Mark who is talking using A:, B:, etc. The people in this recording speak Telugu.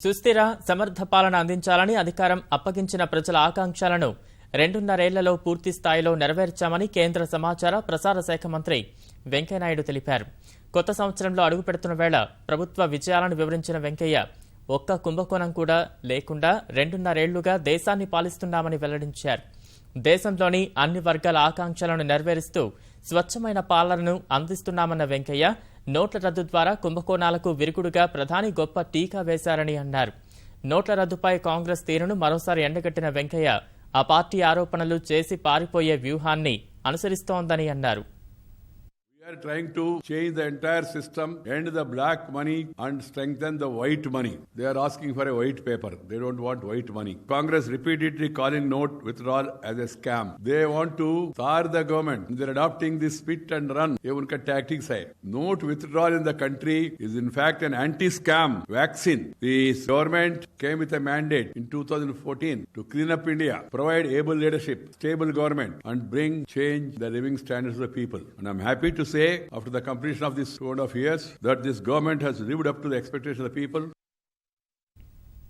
A: సుస్థిర సమర్థ పాలన అందించాలని అధికారం అప్పగించిన ప్రజల ఆకాంక్షలను 2.5 ఏళ్లలో పూర్తి స్థాయిలో నెరవేర్చామని కేంద్ర సమాచార ప్రసార శాఖ మంత్రి వెంకయ్యనాయుడు తెలిపారు. కొత్త సంవత్సరంలో అడుగుపెడుతున్న వేళ ప్రభుత్వ విజయాలను వివరించిన వెంకయ్య ఒక్క కుంభకోణం కూడా లేకుండా 2.5 ఏళ్లుగా దేశాన్ని పాలిస్తున్నామని వెల్లడించారు. దేశంలోని అన్ని వర్గాల ఆకాంక్షలను నెరవేరుస్తూ స్వచ్ఛమైన పాలనను అందిస్తున్నామన్న వెంకయ్య నోట్ల రద్దు ద్వారా కుంభకోణాలకు విరుగుడుగా ప్రధాని గొప్ప టీకా వేశారని అన్నారు. నోట్ల రద్దుపై కాంగ్రెస్ తీరును మరోసారి ఎండగట్టిన వెంకయ్య ఆ పార్టీ ఆరోపణలు చేసి పారిపోయే వ్యూహాన్ని అనుసరిస్తోందని అన్నారు.
B: We are trying to change the entire system, end the black money and strengthen the white money. They are asking for a white paper. They don't want white money. Congress repeatedly calling note withdrawal as a scam. They want to tar the government. They are adopting this spit and run. ये उनका tactics है. Note withdrawal in the country is in fact an anti-scam vaccine. The government came with a mandate in 2014 to clean up India, provide able leadership, stable government and bring change the living standards of the people. And I'm happy to say after the completion of this 2.5 years that this government has lived up to the expectations of the people.